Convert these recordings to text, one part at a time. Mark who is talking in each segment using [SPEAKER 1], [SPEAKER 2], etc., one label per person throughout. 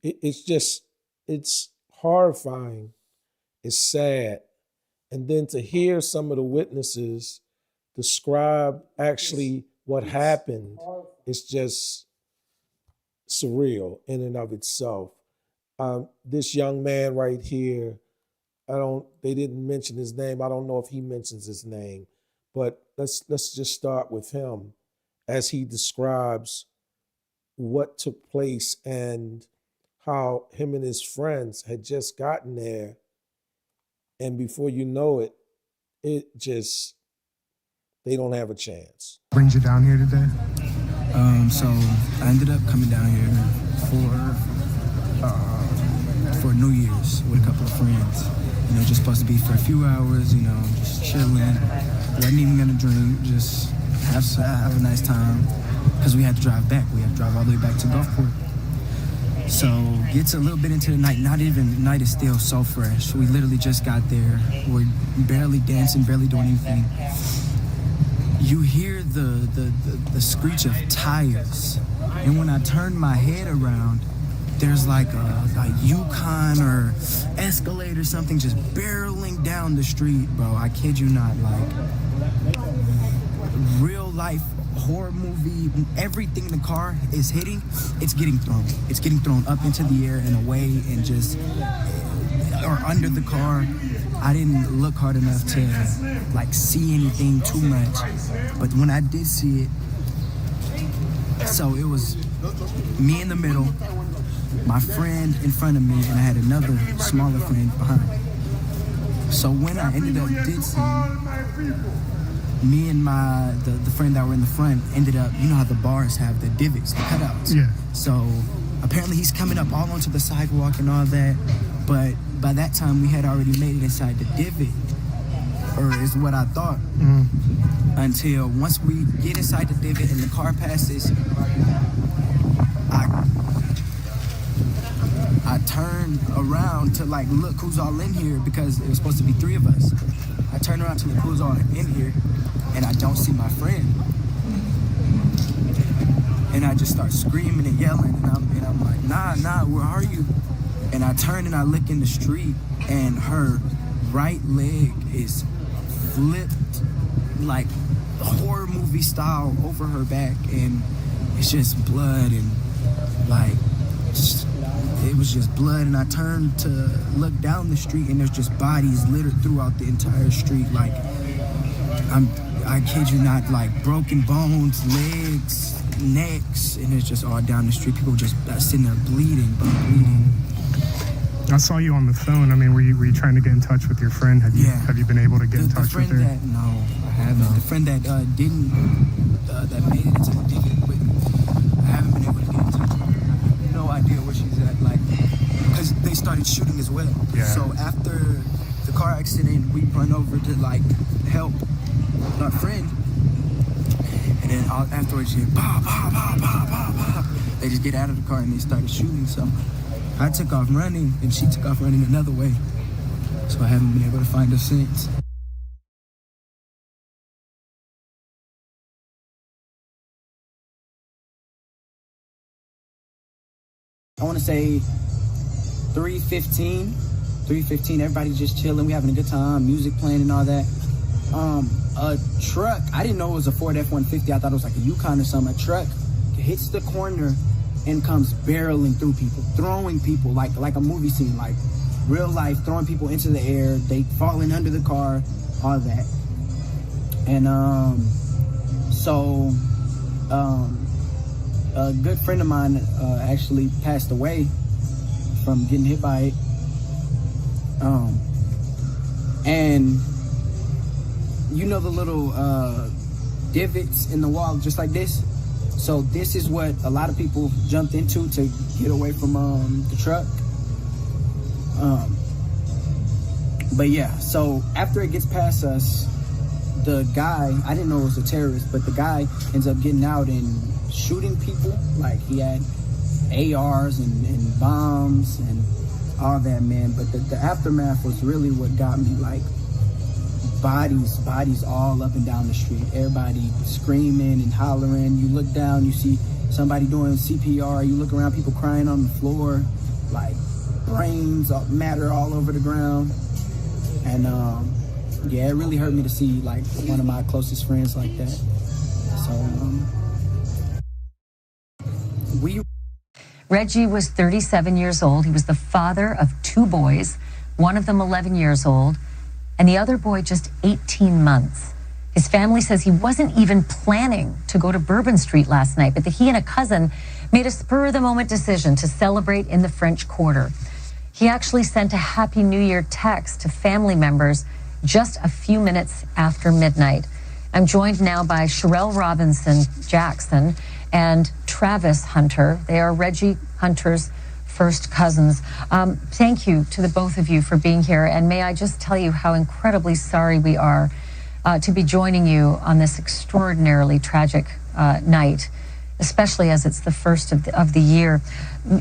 [SPEAKER 1] it's horrifying. It's sad. And then to hear some of the witnesses describe actually what happened, it's just surreal in and of itself. This young man right here, they didn't mention his name. I don't know if he mentions his name, but let's just start with him as he describes what took place and how him and his friends had just gotten there. And before you know it, they don't have a chance.
[SPEAKER 2] Brings you down here today?
[SPEAKER 3] So I ended up coming down here for New Year's with a couple of friends. You know, just supposed to be for a few hours, you know, just chilling. Wasn't even gonna drink, just have a nice time. Because we had to drive back. We had to drive all the way back to Gulfport. So gets a little bit into the night. The night is still so fresh. We literally just got there. We're barely dancing, barely doing anything. You hear the screech of tires. And when I turn my head around, there's like a Yukon or Escalade or something just barreling down the street, bro. I kid you not, like real life horror movie. Everything the car is hitting, it's getting thrown. It's getting thrown up into the air and away and just, or under the car. I didn't look hard enough to like see anything too much, but when I did see it, so it was me in the middle, my friend in front of me, and I had another smaller friend behind. So when I ended up did see, me and the friend that were in the front ended up, you know how the bars have the divots, the cutouts.
[SPEAKER 2] Yeah.
[SPEAKER 3] So apparently he's coming up all onto the sidewalk and all that, but by that time we had already made it inside the divot, or is what I thought. Until once we get inside the divot and the car passes, I turned around to like look who's all in here because it was supposed to be 3 of us. I turn around to look who's all in here, and I don't see my friend. And I just start screaming and yelling, and I'm like, nah, where are you? And I turn and I look in the street, and her right leg is flipped like horror movie style over her back, and it's just blood and like it was just blood. And I turned to look down the street, and there's just bodies littered throughout the entire street. Like I kid you not, like broken bones, legs, necks, and it's just all down the street. People just sitting there bleeding, bro, bleeding.
[SPEAKER 2] I saw you on the phone. I mean, were you trying to get in touch with your friend? Have you been able to get in touch with her?
[SPEAKER 3] No, I haven't. The friend that didn't, that made it into the divot with me, I haven't been able to get in touch with her. I have no idea where she's at, like, because they started shooting as well.
[SPEAKER 2] Yeah.
[SPEAKER 3] So after the car accident, we run over to, like, help our friend. And then afterwards, you hear, bah, bah, bah, bah, bah, bah. They just get out of the car and they started shooting. So I took off running, and she took off running another way. So I haven't been able to find her since. I want to say 3:15, everybody just chilling. We having a good time, music playing and all that. A truck, I didn't know it was a Ford F-150. I thought it was like a Yukon or something. A truck hits the corner and comes barreling through people, throwing people like a movie scene, like real life, throwing people into the air, they falling under the car, all that. And a good friend of mine actually passed away from getting hit by it. And you know the little divots in the wall just like this? So this is what a lot of people jumped into to get away from the truck. But yeah, so after it gets past us, the guy, I didn't know it was a terrorist, but the guy ends up getting out and shooting people. Like he had ARs and bombs and all that, man. But the aftermath was really what got me, like bodies all up and down the street. Everybody screaming and hollering. You look down, you see somebody doing CPR. You look around, people crying on the floor. like brains, matter all over the ground. And yeah, it really hurt me to see like one of my closest friends like that. So
[SPEAKER 4] Reggie was 37 years old. He was the father of 2 boys, one of them 11 years old, and the other boy just 18 months. His family says he wasn't even planning to go to Bourbon Street last night, but that he and a cousin made a spur-of-the-moment decision to celebrate in the French Quarter. He actually sent a Happy New Year text to family members just a few minutes after midnight. I'm joined now by Sherelle Robinson Jackson and Travis Hunter. They are Reggie Hunter's first cousins. Thank you to the both of you for being here. And may I just tell you how incredibly sorry we are to be joining you on this extraordinarily tragic night, especially as it's the first of the year.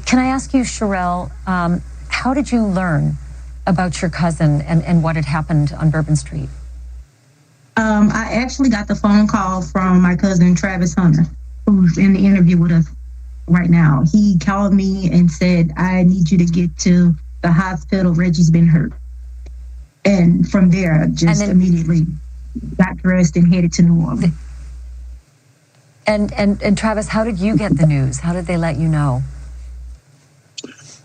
[SPEAKER 4] Can I ask you, Sherelle, how did you learn about your cousin and what had happened on Bourbon Street?
[SPEAKER 5] I actually got the phone call from my cousin, Travis Hunter, who's in the interview with us right now. He called me and said, I need you to get to the hospital. Reggie's been hurt. And from there, just immediately got dressed and headed to New Orleans.
[SPEAKER 4] And Travis, how did you get the news? How did they let you know?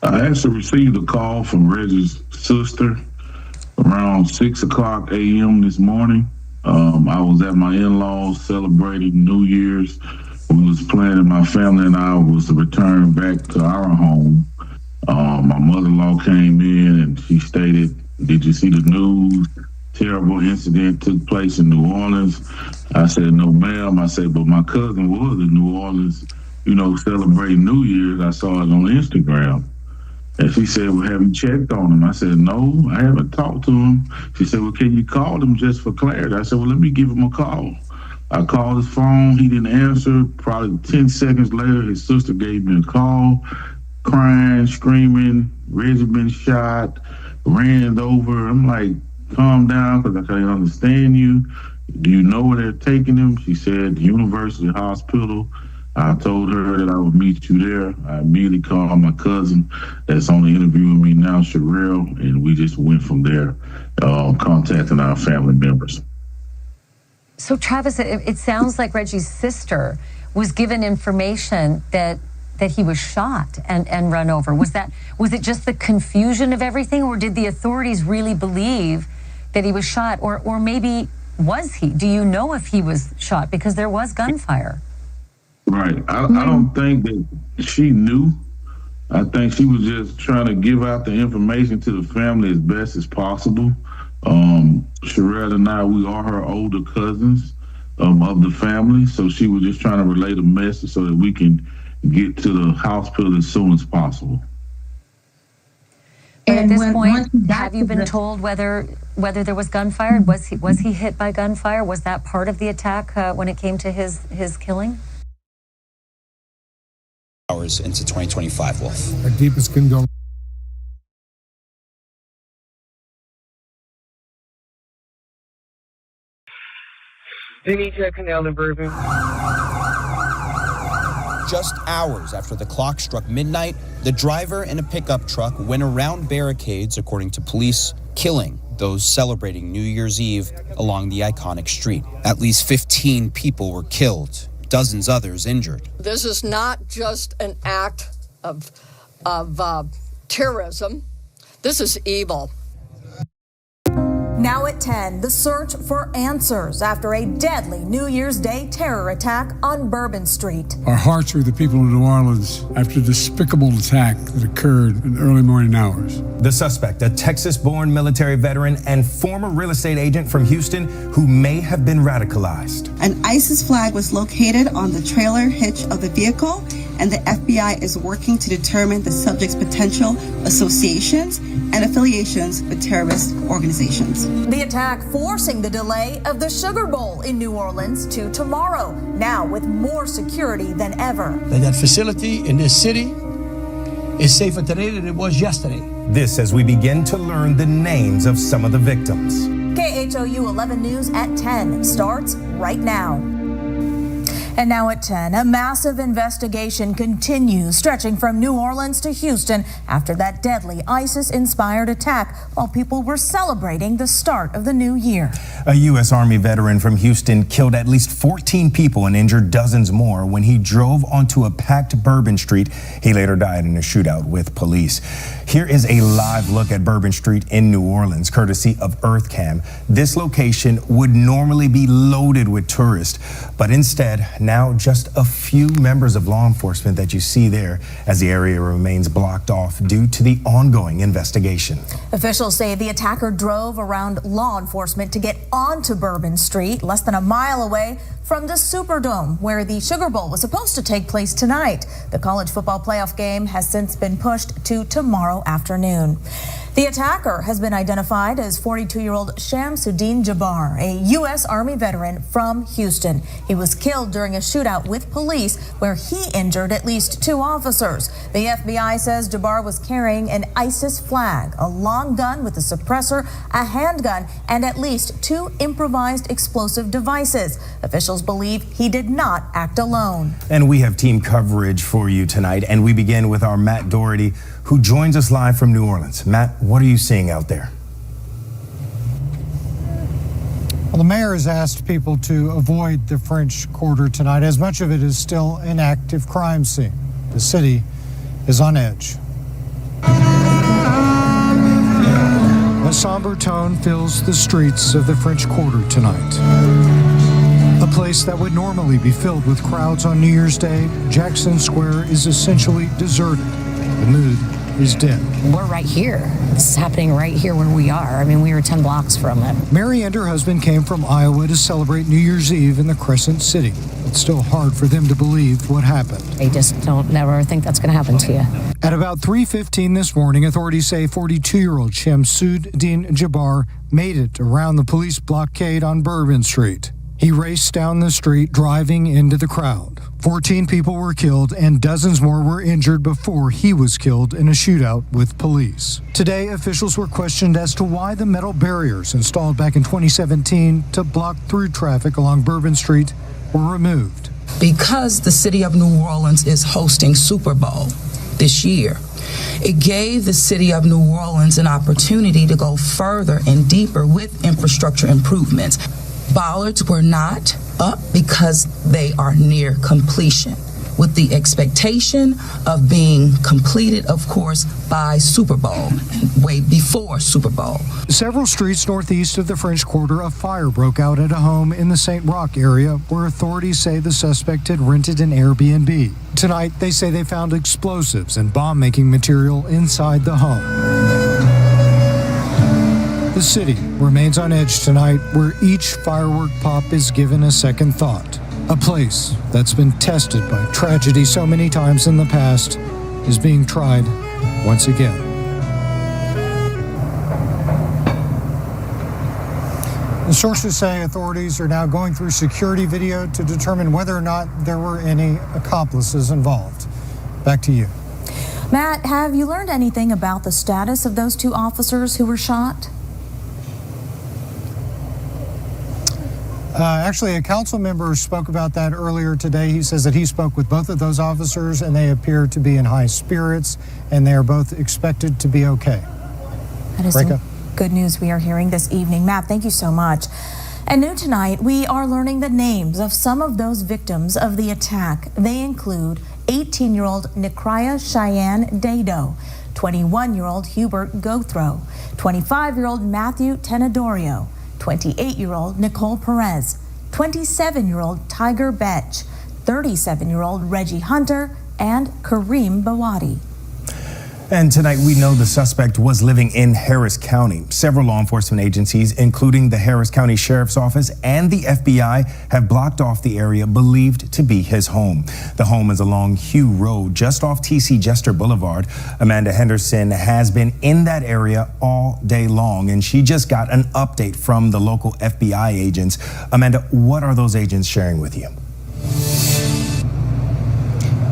[SPEAKER 6] I actually received a call from Reggie's sister around 6:00 a.m. this morning. I was at my in-laws celebrating New Year's. We was planning, my family and I was to return back to our home. My mother-in-law came in and she stated, "Did you see the news? Terrible incident took place in New Orleans." I said, "No, ma'am." I said, "But my cousin was in New Orleans, celebrating New Year's. I saw it on Instagram." And she said, "Well, have you checked on him?" I said, "No, I haven't talked to him." She said, "Well, can you call him just for clarity?" I said, "Well, let me give him a call." I called his phone. He didn't answer. Probably 10 seconds later, his sister gave me a call, crying, screaming, "Reggie been shot, ran over." I'm like, "Calm down, because I can't understand you. Do you know where they're taking him?" She said, "University Hospital." I told her that I would meet you there. I immediately called my cousin that's on the interview with me now, Sherelle, and we just went from there, contacting our family members.
[SPEAKER 4] So Travis, it sounds like Reggie's sister was given information that he was shot and run over. Was it just the confusion of everything, or did the authorities really believe that he was shot? Or maybe was he? Do you know if he was shot? Because there was gunfire.
[SPEAKER 6] Right. I don't think that she knew. I think she was just trying to give out the information to the family as best as possible. Sherelle and I, we are her older cousins of the family, so she was just trying to relay the message so that we can get to the hospital as soon as possible.
[SPEAKER 4] But at this point, have you been told whether there was gunfire? Was he hit by gunfire? Was that part of the attack when it came to his killing?
[SPEAKER 7] Hours into 2025, Wolf.
[SPEAKER 8] Our deepest condolences.
[SPEAKER 9] Vinny checking down the Bourbon.
[SPEAKER 7] Just hours after the clock struck midnight, the driver in a pickup truck went around barricades, according to police, killing those celebrating New Year's Eve along the iconic street. At least 15 people were killed, dozens others injured.
[SPEAKER 10] This is not just an act of terrorism. This is evil.
[SPEAKER 11] Now at 10, the search for answers after a deadly New Year's Day terror attack on Bourbon Street.
[SPEAKER 8] Our hearts are with the people of New Orleans after the despicable attack that occurred in the early morning hours.
[SPEAKER 12] The suspect, a Texas-born military veteran and former real estate agent from Houston who may have been radicalized.
[SPEAKER 13] An ISIS flag was located on the trailer hitch of the vehicle, and the FBI is working to determine the subject's potential associations and affiliations with terrorist organizations.
[SPEAKER 11] The attack forcing the delay of the Sugar Bowl in New Orleans to tomorrow, now with more security than ever.
[SPEAKER 14] That facility in this city is safer today than it was yesterday.
[SPEAKER 12] This as we begin to learn the names of some of the victims.
[SPEAKER 11] KHOU 11 News at 10 starts right now. And now at 10, a massive investigation continues, stretching from New Orleans to Houston after that deadly ISIS-inspired attack while people were celebrating the start of the new year.
[SPEAKER 12] A U.S. Army veteran from Houston killed at least 14 people and injured dozens more when he drove onto a packed Bourbon Street. He later died in a shootout with police. Here is a live look at Bourbon Street in New Orleans, courtesy of EarthCam. This location would normally be loaded with tourists, but instead, now just a few members of law enforcement that you see there as the area remains blocked off due to the ongoing investigation.
[SPEAKER 11] Officials say the attacker drove around law enforcement to get onto Bourbon Street, less than a mile away from the Superdome, where the Sugar Bowl was supposed to take place tonight. The college football playoff game has since been pushed to tomorrow afternoon. The attacker has been identified as 42-year-old Shamsuddin Jabbar, a U.S. Army veteran from Houston. He was killed during a shootout with police where he injured at least 2 officers. The FBI says Jabbar was carrying an ISIS flag, a long gun with a suppressor, a handgun, and at least 2 improvised explosive devices. Officials believe he did not act alone.
[SPEAKER 12] And we have team coverage for you tonight, and we begin with our Matt Doherty, who joins us live from New Orleans. Matt, what are you seeing out there?
[SPEAKER 15] Well, the mayor has asked people to avoid the French Quarter tonight, as much of it is still an active crime scene. The city is on edge. A somber tone fills the streets of the French Quarter tonight. A place that would normally be filled with crowds on New Year's Day, Jackson Square is essentially deserted. The mood is dead.
[SPEAKER 16] We're right here. This is happening right here where we are. I mean, we were 10 blocks from it.
[SPEAKER 15] Mary and her husband came from Iowa to celebrate New Year's Eve in the Crescent City. It's still hard for them to believe what happened.
[SPEAKER 16] They just don't never think that's going to happen to you.
[SPEAKER 15] At about 3:15 this morning, authorities say 42-year-old Shamsuddin Jabbar made it around the police blockade on Bourbon Street. He raced down the street, driving into the crowd. 14 people were killed and dozens more were injured before he was killed in a shootout with police. Today, officials were questioned as to why the metal barriers installed back in 2017 to block through traffic along Bourbon Street were removed.
[SPEAKER 17] Because the city of New Orleans is hosting Super Bowl this year, it gave the city of New Orleans an opportunity to go further and deeper with infrastructure improvements. Bollards were not up because they are near completion, with the expectation of being completed, of course, by Super Bowl, way before Super Bowl.
[SPEAKER 15] Several streets northeast of the French Quarter, a fire broke out at a home in the St. Roch area where authorities say the suspect had rented an Airbnb. Tonight, they say they found explosives and bomb-making material inside the home. The city remains on edge tonight, where each firework pop is given a second thought. A place that's been tested by tragedy so many times in the past is being tried once again. The sources say authorities are now going through security video to determine whether or not there were any accomplices involved. Back to you.
[SPEAKER 11] Matt, have you learned anything about the status of those 2 officers who were shot?
[SPEAKER 15] Actually, a council member spoke about that earlier today. He says that he spoke with both of those officers and they appear to be in high spirits and they are both expected to be okay.
[SPEAKER 11] That is some good news we are hearing this evening. Matt, thank you so much. And new tonight, we are learning the names of some of those victims of the attack. They include 18-year-old Nikria Cheyenne Dado, 21-year-old Hubert Gothro, 25-year-old Matthew Tenedorio, 28-year-old Nicole Perez, 27-year-old Tiger Betch, 37-year-old Reggie Hunter, and Kareem Bawadi.
[SPEAKER 12] And tonight we know the suspect was living in Harris County. Several law enforcement agencies, including the Harris County Sheriff's Office and the FBI, have blocked off the area believed to be his home. The home is along Hugh Road, just off T.C. Jester Boulevard. Amanda Henderson has been in that area all day long, and she just got an update from the local FBI agents. Amanda, what are those agents sharing with you?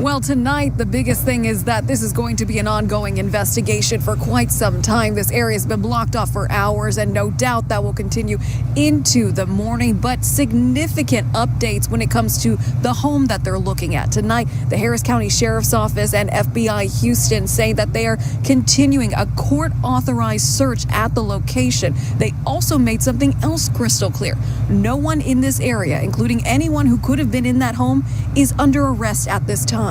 [SPEAKER 18] Well, tonight, the biggest thing is that this is going to be an ongoing investigation for quite some time. This area has been blocked off for hours, and no doubt that will continue into the morning. But significant updates when it comes to the home that they're looking at. Tonight, the Harris County Sheriff's Office and FBI Houston say that they are continuing a court-authorized search at the location. They also made something else crystal clear. No one in this area, including anyone who could have been in that home, is under arrest at this time.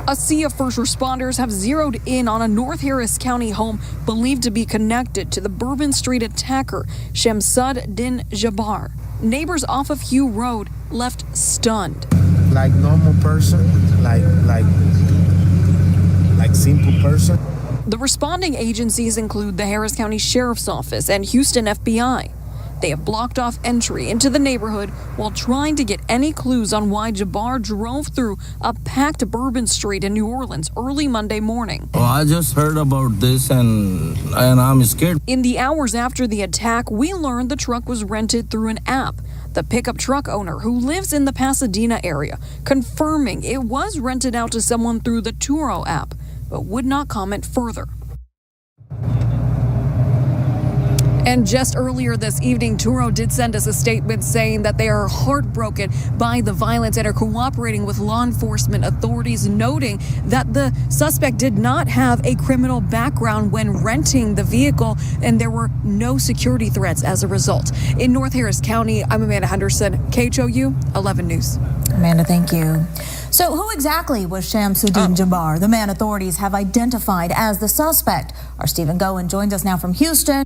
[SPEAKER 18] A sea of first responders have zeroed in on a North Harris County home believed to be connected to the Bourbon Street attacker, Shamsuddin Jabbar. Neighbors off of Hugh Road left stunned.
[SPEAKER 19] Like normal person, like simple person.
[SPEAKER 18] The responding agencies include the Harris County Sheriff's Office and Houston FBI. They have blocked off entry into the neighborhood while trying to get any clues on why Jabbar drove through a packed Bourbon Street in New Orleans early Monday morning.
[SPEAKER 20] Oh, I just heard about this and I'm scared.
[SPEAKER 18] In the hours after the attack, we learned the truck was rented through an app. The pickup truck owner, who lives in the Pasadena area, confirming it was rented out to someone through the Turo app, but would not comment further. And just earlier this evening, Turo did send us a statement saying that they are heartbroken by the violence and are cooperating with law enforcement authorities, noting that the suspect did not have a criminal background when renting the vehicle, and there were no security threats as a result. In North Harris County, I'm Amanda Henderson, KHOU 11 News.
[SPEAKER 11] Amanda, thank you. So who exactly was Shamsuddin Jabbar, the man authorities have identified as the suspect? Our Stephen Goen joins us now from Houston.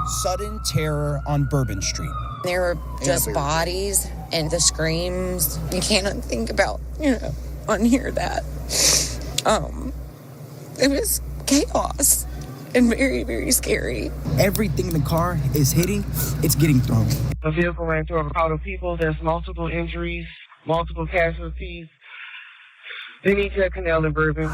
[SPEAKER 7] Sudden terror on Bourbon Street.
[SPEAKER 21] There are just bodies and the screams. You can't think about, unhear that. It was chaos and very, very scary.
[SPEAKER 3] Everything in the car is hitting, it's getting thrown.
[SPEAKER 9] The vehicle ran through a crowd of people. There's multiple injuries, multiple casualties. They need to canal in Bourbon.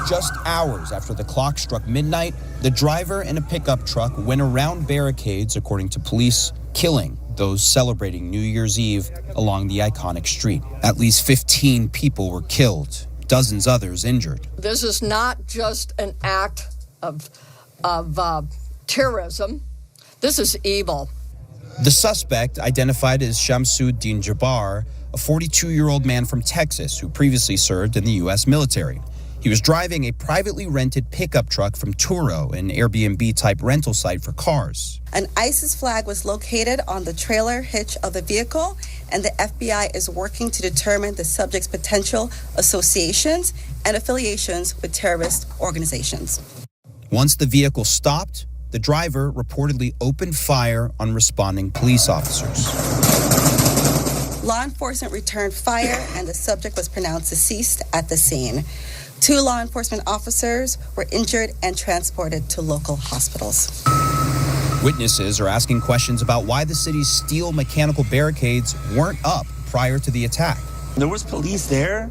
[SPEAKER 7] Just hours after the clock struck midnight, the driver in a pickup truck went around barricades, according to police, killing those celebrating New Year's Eve along the iconic street. At least 15 people were killed, dozens others injured.
[SPEAKER 10] This is not just an act of terrorism. This is evil.
[SPEAKER 7] The suspect, identified as Shamsuddin Jabbar, a 42-year-old man from Texas who previously served in the U.S. military. He was driving a privately rented pickup truck from Turo, an Airbnb-type rental site for cars.
[SPEAKER 13] An ISIS flag was located on the trailer hitch of the vehicle, and the FBI is working to determine the subject's potential associations and affiliations with terrorist organizations.
[SPEAKER 7] Once the vehicle stopped, the driver reportedly opened fire on responding police officers.
[SPEAKER 13] Law enforcement returned fire, and the subject was pronounced deceased at the scene. 2 law enforcement officers were injured and transported to local hospitals.
[SPEAKER 7] Witnesses are asking questions about why the city's steel mechanical barricades weren't up prior to the attack.
[SPEAKER 22] There was police there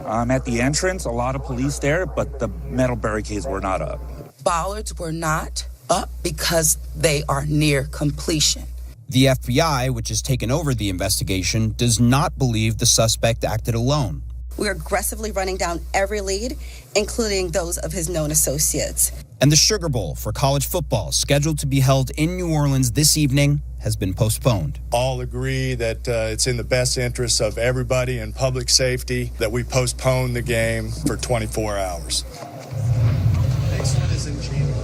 [SPEAKER 22] at the entrance, a lot of police there, but the metal barricades were not up.
[SPEAKER 17] Bollards were not up because they are near completion.
[SPEAKER 7] The FBI, which has taken over the investigation, does not believe the suspect acted alone.
[SPEAKER 13] We're aggressively running down every lead, including those of his known associates.
[SPEAKER 7] And the Sugar Bowl for college football, scheduled to be held in New Orleans this evening, has been postponed.
[SPEAKER 23] All agree that it's in the best interest of everybody and public safety that we postpone the game for 24 hours.
[SPEAKER 24] Next one is in January.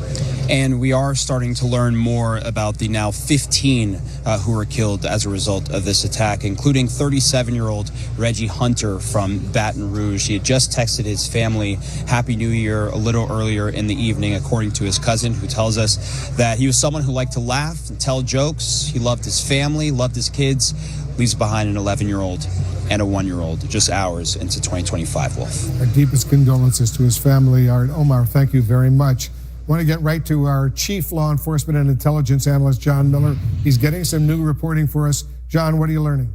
[SPEAKER 7] And we are starting to learn more about the now 15 who were killed as a result of this attack, including 37-year-old Reggie Hunter from Baton Rouge. He had just texted his family Happy New Year a little earlier in the evening, according to his cousin, who tells us that he was someone who liked to laugh and tell jokes. He loved his family, loved his kids, leaves behind an 11-year-old and a 1-year-old just hours into 2025, Wolf.
[SPEAKER 25] Our deepest condolences to his family. Art Omar, thank you very much. I want to get right to our chief law enforcement and intelligence analyst, John Miller. He's getting some new reporting for us. John, what are you learning?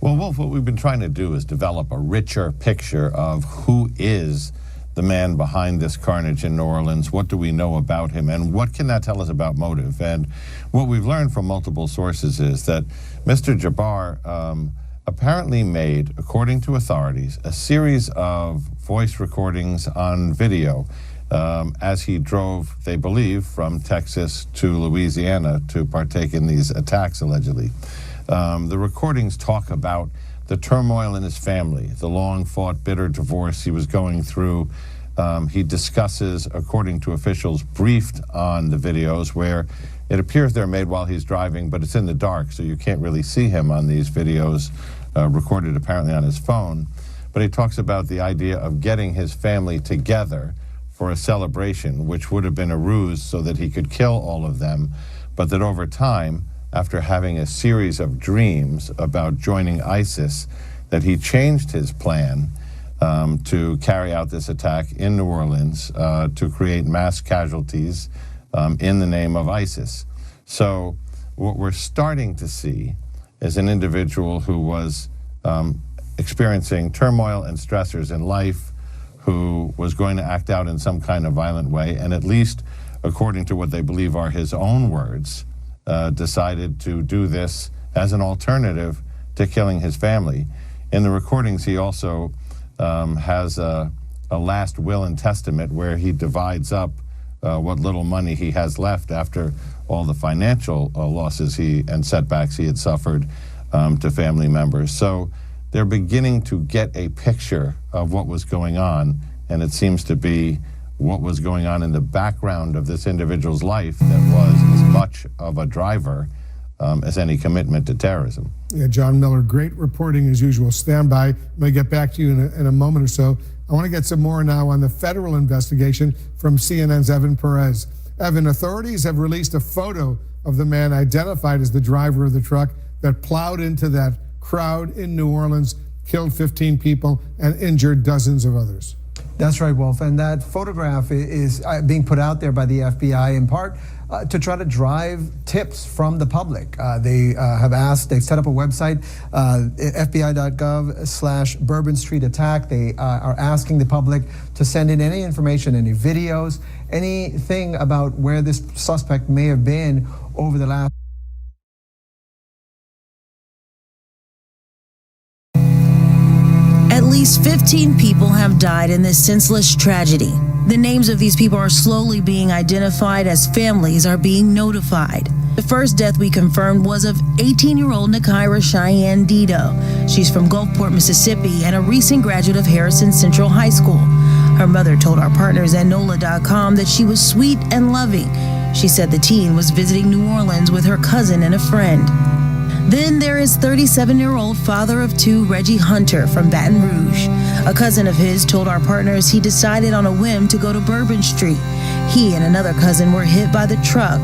[SPEAKER 1] Well, Wolf, what we've been trying to do is develop a richer picture of who is the man behind this carnage in New Orleans. What do we know about him, and what can that tell us about motive? And what we've learned from multiple sources is that Mr. Jabbar apparently made, according to authorities, a series of voice recordings on video as he drove, they believe, from Texas to Louisiana to partake in these attacks, allegedly. The recordings talk about the turmoil in his family, the long-fought, bitter divorce he was going through. He discusses, according to officials briefed on the videos, where it appears they're made while he's driving, but it's in the dark, so you can't really see him on these videos, recorded apparently on his phone. But he talks about the idea of getting his family together for a celebration, which would have been a ruse so that he could kill all of them, but that over time, after having a series of dreams about joining ISIS, that he changed his plan to carry out this attack in New Orleans to create mass casualties in the name of ISIS. So what we're starting to see is an individual who was experiencing turmoil and stressors in life, who was going to act out in some kind of violent way, and at least, according to what they believe are his own words, decided to do this as an alternative to killing his family. In the recordings, he also has a last will and testament where he divides up what little money he has left after all the financial losses and setbacks he had suffered to family members. So they're beginning to get a picture of what was going on, and it seems to be what was going on in the background of this individual's life that was as much of a driver as any commitment to terrorism.
[SPEAKER 25] Yeah, John Miller, great reporting as usual. Stand by. I'm going to get back to you in a moment or so. I want to get some more now on the federal investigation from CNN's Evan Perez. Evan, authorities have released a photo of the man identified as the driver of the truck that plowed into that crowd in New Orleans, killed 15 people, and injured dozens of others.
[SPEAKER 2] That's right, Wolf. And that photograph is being put out there by the FBI in part to try to drive tips from the public. They have asked, they've set up a website, fbi.gov/Bourbon Street attack. They are asking the public to send in any information, any videos, anything about where this suspect may have been over the last.
[SPEAKER 4] At least 15 people have died in this senseless tragedy. The names of these people are slowly being identified as families are being notified. The first death we confirmed was of 18-year-old Nakira Cheyenne Dido. She's from Gulfport, Mississippi, and a recent graduate of Harrison Central High School. Her mother told our partners at NOLA.com that she was sweet and loving. She said the teen was visiting New Orleans with her cousin and a friend. Then there is 37-year-old father of two Reggie Hunter from Baton Rouge. A cousin of his told our partners he decided on a whim to go to Bourbon Street. He and another cousin were hit by the truck.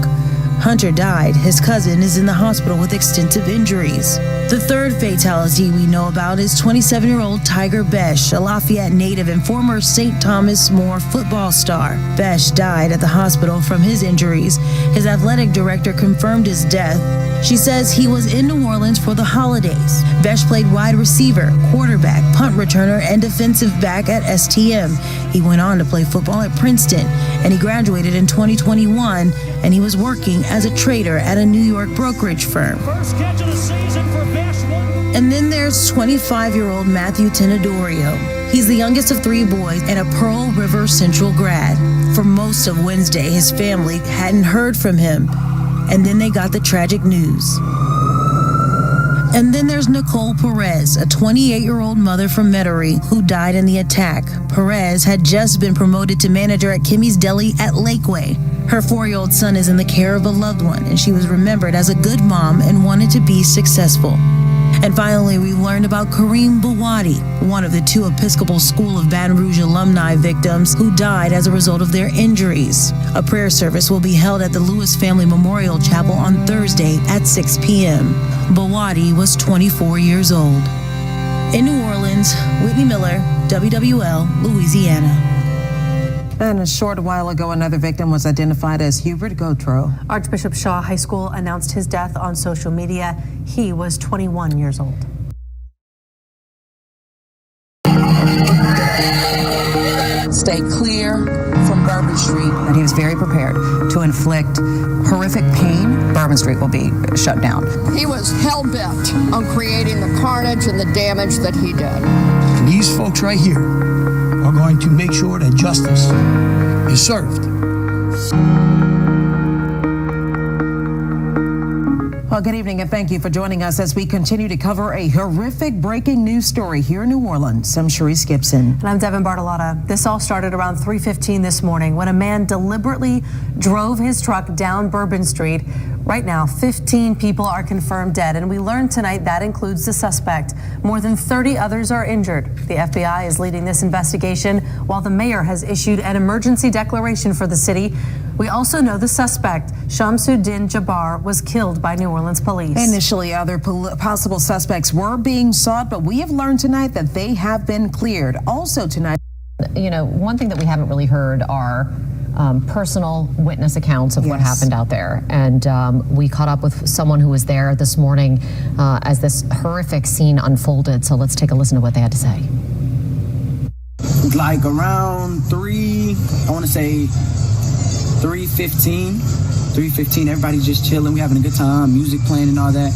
[SPEAKER 4] Hunter died. His cousin is in the hospital with extensive injuries. The third fatality we know about is 27-year-old Tiger Besh, a Lafayette native and former St. Thomas More football star. Besh died at the hospital from his injuries. His athletic director confirmed his death. She says he was in New Orleans for the holidays. Besh played wide receiver, quarterback, punt returner, and defensive back at STM. He went on to play football at Princeton, and he graduated in 2021, and he was working as a trader at a New York brokerage firm.
[SPEAKER 5] First catch of the season for Besh.
[SPEAKER 4] And then there's 25-year-old Matthew Tenedorio. He's the youngest of three boys and a Pearl River Central grad. For most of Wednesday, his family hadn't heard from him. And then they got the tragic news. And then there's Nicole Perez, a 28-year-old mother from Metairie who died in the attack. Perez had just been promoted to manager at Kimmy's Deli at Lakeway. Her 4-year-old son is in the care of a loved one, and she was remembered as a good mom and wanted to be successful. And finally, we learned about Kareem Bawadi, one of the two Episcopal School of Baton Rouge alumni victims who died as a result of their injuries. A prayer service will be held at the Lewis Family Memorial Chapel on Thursday at 6 p.m. Bawadi was 24 years old. In New Orleans, Whitney Miller, WWL, Louisiana.
[SPEAKER 6] And a short while ago, another victim was identified as Hubert Gautreaux.
[SPEAKER 26] Archbishop Shaw High School announced his death on social media. He was 21 years old.
[SPEAKER 6] that he was very prepared to inflict horrific pain. Bourbon Street will be shut down.
[SPEAKER 10] He was hell-bent on creating the carnage and the damage that he did.
[SPEAKER 8] These folks right here are going to make sure that justice is served.
[SPEAKER 6] Well, good evening and thank you for joining us as we continue to cover a horrific breaking news story here in New Orleans. I'm Sharice Gibson.
[SPEAKER 12] And I'm Devin Bartolotta. This all started around 3:15 this morning when a man deliberately drove his truck down Bourbon Street. Right now, 15 people are confirmed dead, and we learned tonight that includes the suspect. More than 30 others are injured. The FBI is leading this investigation while the mayor has issued an emergency declaration for the city. We also know the suspect, Shamsuddin Jabbar, was killed by New Orleans police.
[SPEAKER 6] Initially, other possible suspects were being sought, but we have learned tonight that they have been cleared. Also tonight,
[SPEAKER 14] you know, one thing that we haven't really heard are personal witness accounts of what happened out there. And we caught up with someone who was there this morning as this horrific scene unfolded. So let's take a listen to what they had to say.
[SPEAKER 3] Like around 3:15, everybody just chilling. We having a good time, music playing and all that.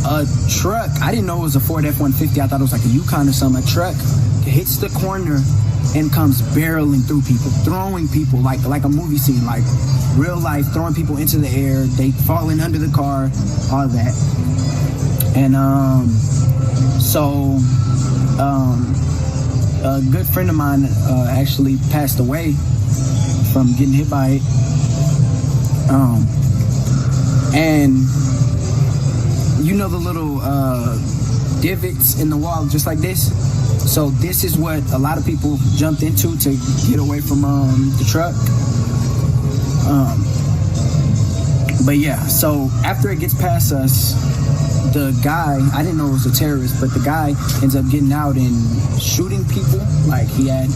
[SPEAKER 3] A truck, I didn't know it was a Ford F-150. I thought it was like a Yukon or something. A truck hits the corner and comes barreling through people, throwing people like a movie scene, like real life, throwing people into the air, they falling under the car, all that. And a good friend of mine actually passed away from getting hit by it. And you know the little divots in the wall just like this? So this is what a lot of people jumped into to get away from the truck. But yeah, so after it gets past us, the guy, I didn't know it was a terrorist, but the guy ends up getting out and shooting people. Like he had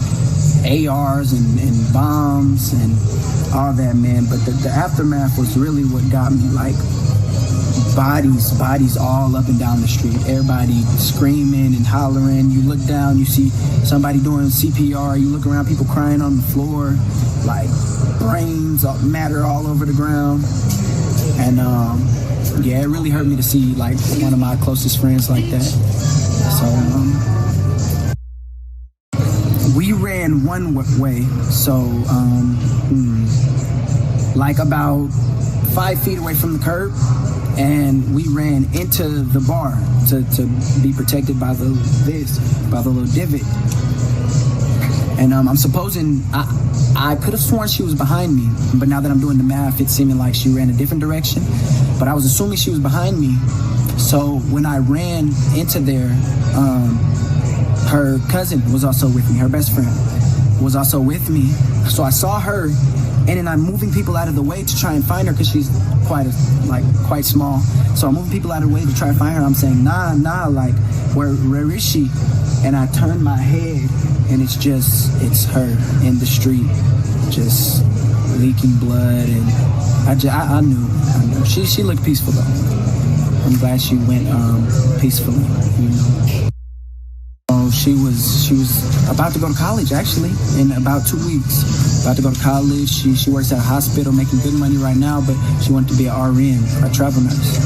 [SPEAKER 3] ARs and bombs and all that, man. But the aftermath was really what got me, like bodies all up and down the street. Everybody screaming and hollering. You look down, you see somebody doing CPR. You look around, people crying on the floor, like brains matter all over the ground. And yeah, it really hurt me to see like one of my closest friends like that. So we ran one way, so like about 5 feet away from the curb, and we ran into the bar to be protected by the little divot. And I'm supposing I could have sworn she was behind me, but now that I'm doing the math, it's seeming like she ran a different direction. But I was assuming she was behind me. So when I ran into there, her cousin was also with me. Her best friend was also with me. So I saw her, and then I'm moving people out of the way to try and find her because she's quite small. So I'm moving people out of the way to try and find her. I'm saying, nah, like, where is she? And I turned my head, and it's her in the street, just leaking blood, and I knew. She looked peaceful though. I'm glad she went peacefully, you know. She was about to go to college actually in about 2 weeks. About to go to college. She works at a hospital making good money right now, but she wanted to be an RN, a travel nurse.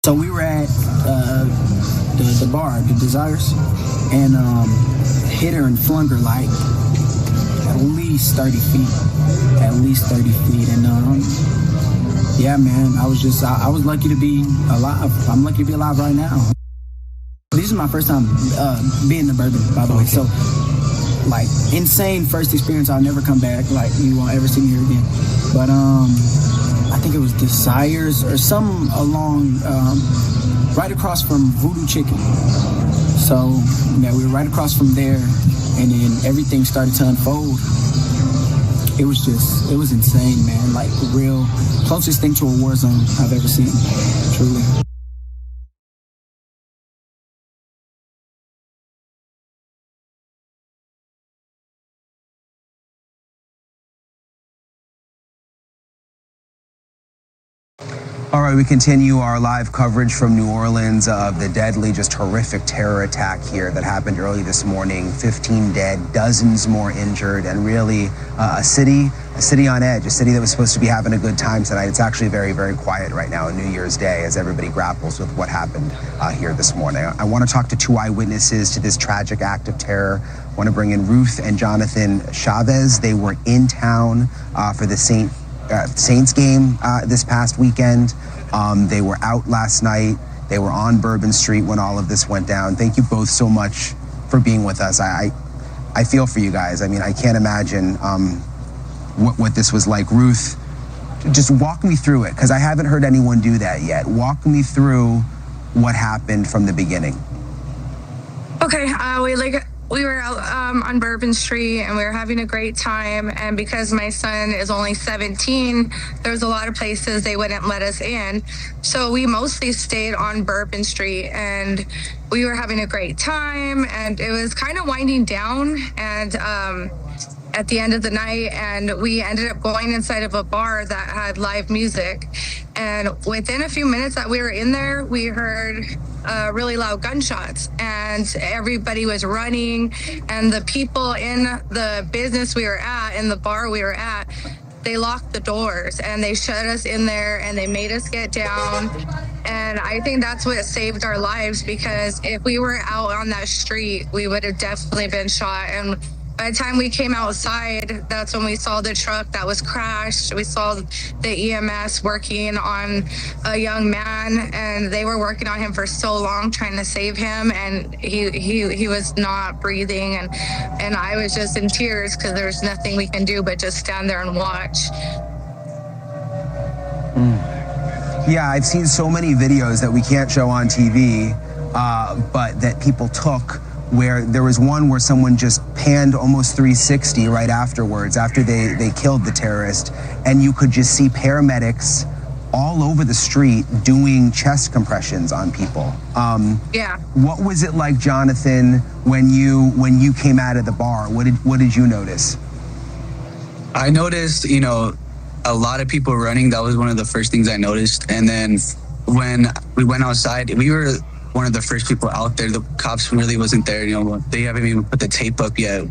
[SPEAKER 3] So we were at the bar, the Desires, and hit her and flung her like at least 30 feet. And yeah, man, I was lucky to be alive. I'm lucky to be alive right now. This is my first time being in Bourbon, by the way. So, like, insane first experience. I'll never come back. Like, you won't ever see me here again. But I think it was Desires or some along right across from Voodoo Chicken. So, yeah, we were right across from there, and then everything started to unfold. It was insane, man. Like, the real closest thing to a war zone I've ever seen, truly.
[SPEAKER 15] All right, we continue our live coverage from New Orleans of the deadly, just horrific terror attack here that happened early this morning. 15 dead, dozens more injured, and really a city on edge, a city that was supposed to be having a good time tonight. It's actually very, very quiet right now on New Year's Day as everybody grapples with what happened here this morning. I want to talk to two eyewitnesses to this tragic act of terror. I want to bring in Ruth and Jonathan Chavez. They were in town for the Saints game this past weekend. They were out last night. They were on Bourbon Street when all of this went down. Thank you both so much for being with us. I feel for you guys. I mean, I can't imagine what this was like. Ruth, just walk me through it, because I haven't heard anyone do that yet. Walk me through what happened from the beginning.
[SPEAKER 16] Okay, we were out on Bourbon Street and we were having a great time, and because my son is only 17, there was a lot of places they wouldn't let us in, so we mostly stayed on Bourbon Street, and we were having a great time, and it was kind of winding down, and at the end of the night, and we ended up going inside of a bar that had live music, and within a few minutes that we were in there, we heard really loud gunshots, and everybody was running, and the people in the business we were at, in the bar we were at, they locked the doors and they shut us in there and they made us get down. And I think that's what saved our lives, because if we were out on that street, we would have definitely been shot. And by the time we came outside, that's when we saw the truck that was crashed. We saw the EMS working on a young man, and they were working on him for so long trying to save him, and he was not breathing, and I was just in tears because there's nothing we can do but just stand there and watch.
[SPEAKER 15] Yeah, I've seen so many videos that we can't show on TV, but that people took, where there was one where someone just panned almost 360 right afterwards, after they killed the terrorist, and you could just see paramedics all over the street doing chest compressions on people.
[SPEAKER 16] Yeah.
[SPEAKER 15] What was it like, Jonathan, when you came out of the bar? What did you notice?
[SPEAKER 18] I noticed, a lot of people running. That was one of the first things I noticed. And then when we went outside, we were one of the first people out there. The cops really wasn't there, they haven't even put the tape up yet.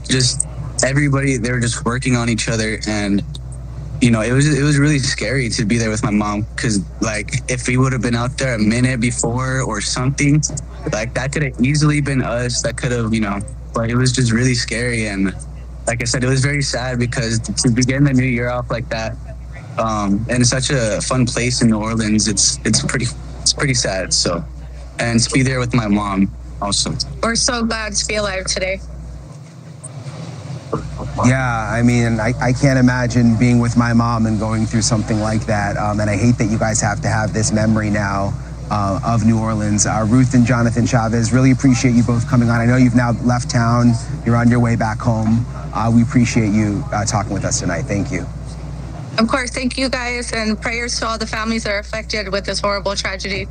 [SPEAKER 18] Just everybody, they were just working on each other, and it was really scary to be there with my mom, because if we would have been out there a minute before or something, that could have easily been us. That could have, but it was just really scary. And like I said, it was very sad, because to begin the new year off like that, and such a fun place in New Orleans, it's pretty sad. So, and to be there with my mom also.
[SPEAKER 16] We're so glad to be alive today.
[SPEAKER 15] Yeah, I mean, I can't imagine being with my mom and going through something like that. And I hate that you guys have to have this memory now of New Orleans. Ruth and Jonathan Chavez, really appreciate you both coming on. I know you've now left town. You're on your way back home. We appreciate you talking with us tonight. Thank you.
[SPEAKER 16] Of course, thank you guys, and prayers to all the families that are affected with this horrible tragedy.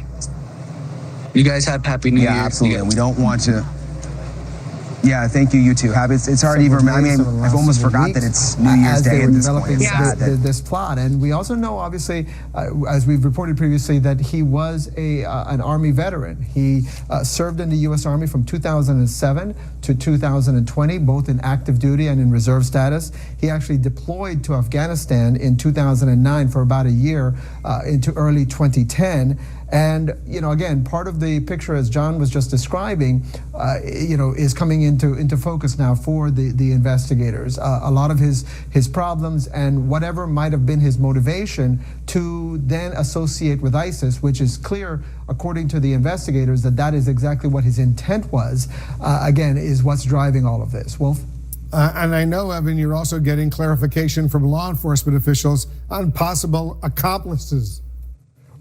[SPEAKER 18] You guys have Happy New Year.
[SPEAKER 15] Yeah, absolutely. We don't want to. Yeah, thank you. You too. It's hard to even. I mean, I've almost forgot that it's New Year's Day at this point.
[SPEAKER 2] This plot, and we also know, obviously, as we've reported previously, that he was an Army veteran. He served in the U.S. Army from 2007 to 2020, both in active duty and in reserve status. He actually deployed to Afghanistan in 2009 for about a year into early 2010. And again, part of the picture, as John was just describing, is coming into focus now for the investigators. A lot of his problems and whatever might have been his motivation to then associate with ISIS, which is clear, according to the investigators, that is exactly what his intent was. Again, is what's driving all of this. Wolf?
[SPEAKER 25] And I know, Evan, you're also getting clarification from law enforcement officials on possible accomplices.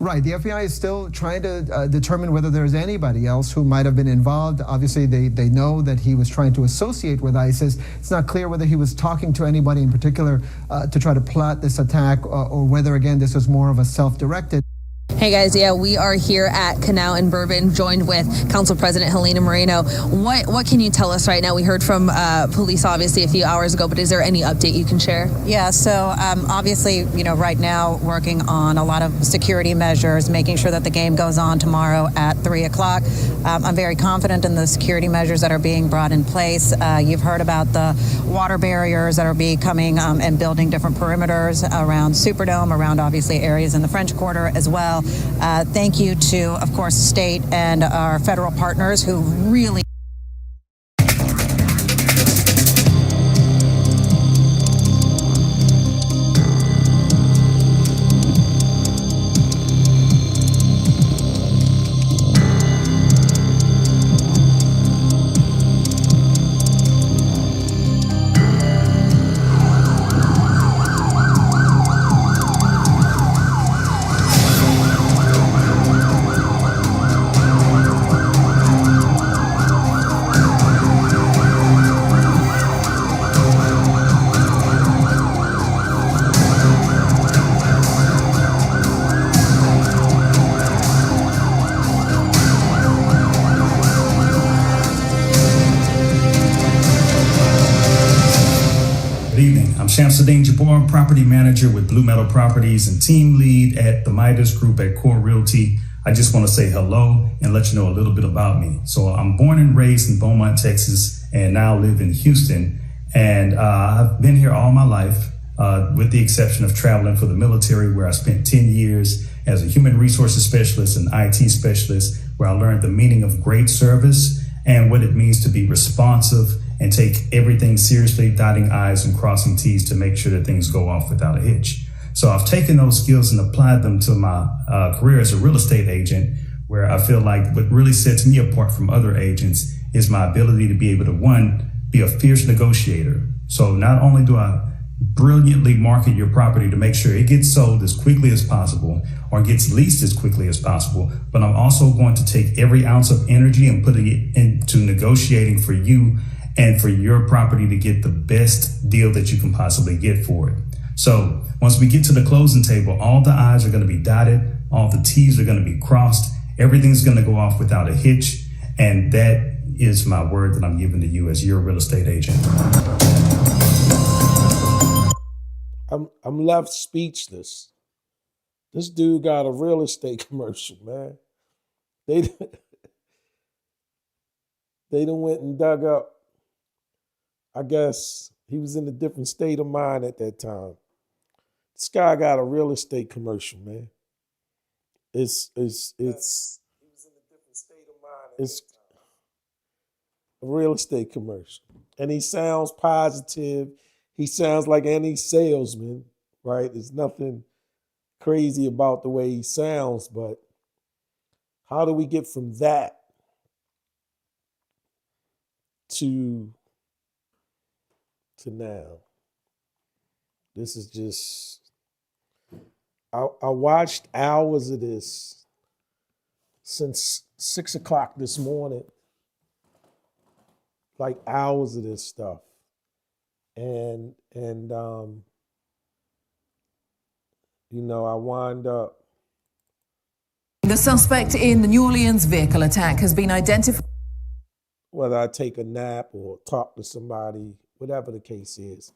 [SPEAKER 2] Right, the FBI is still trying to determine whether there's anybody else who might have been involved. Obviously, they know that he was trying to associate with ISIS. It's not clear whether he was talking to anybody in particular to try to plot this attack, or whether, again, this was more of a self-directed.
[SPEAKER 9] Hey guys, yeah, we are here at Canal in Bourbon, joined with Council President Helena Moreno. What can you tell us right now? We heard from police obviously a few hours ago, but is there any update you can share?
[SPEAKER 11] Yeah, so obviously, right now working on a lot of security measures, making sure that the game goes on tomorrow at 3 o'clock. I'm very confident in the security measures that are being brought in place. You've heard about the water barriers that are becoming and building different perimeters around Superdome, around obviously areas in the French Quarter as well. Thank you to, of course, state and our federal partners who really
[SPEAKER 19] Shamsuddin Jabbar, property manager with Blue Metal Properties and team lead at the Midas Group at Core Realty. I just want to say hello and let you know a little bit about me. So I'm born and raised in Beaumont, Texas, and now live in Houston. And I've been here all my life, with the exception of traveling for the military, where I spent 10 years as a human resources specialist and IT specialist, where I learned the meaning of great service and what it means to be responsive and take everything seriously, dotting I's and crossing T's to make sure that things go off without a hitch. So I've taken those skills and applied them to my career as a real estate agent, where I feel like what really sets me apart from other agents is my ability to be able to, one, be a fierce negotiator. So not only do I brilliantly market your property to make sure it gets sold as quickly as possible or gets leased as quickly as possible, but I'm also going to take every ounce of energy and putting it into negotiating for you and for your property to get the best deal that you can possibly get for it. So once we get to the closing table, all the I's are going to be dotted, all the T's are going to be crossed, everything's going to go off without a hitch, and that is my word that I'm giving to you as your real estate agent.
[SPEAKER 20] I'm left speechless. This dude got a real estate commercial, man. They done went and dug up. I guess he was in a different state of mind at that time. This guy got a real estate commercial, man. It's a real estate commercial. And he sounds positive. He sounds like any salesman, right? There's nothing crazy about the way he sounds, but how do we get from that to now? This is just, I watched hours of this since 6 o'clock this morning, like hours of this stuff. And I wind up.
[SPEAKER 6] The suspect in the New Orleans vehicle attack has been identified.
[SPEAKER 20] Whether I take a nap or talk to somebody, whatever the case is.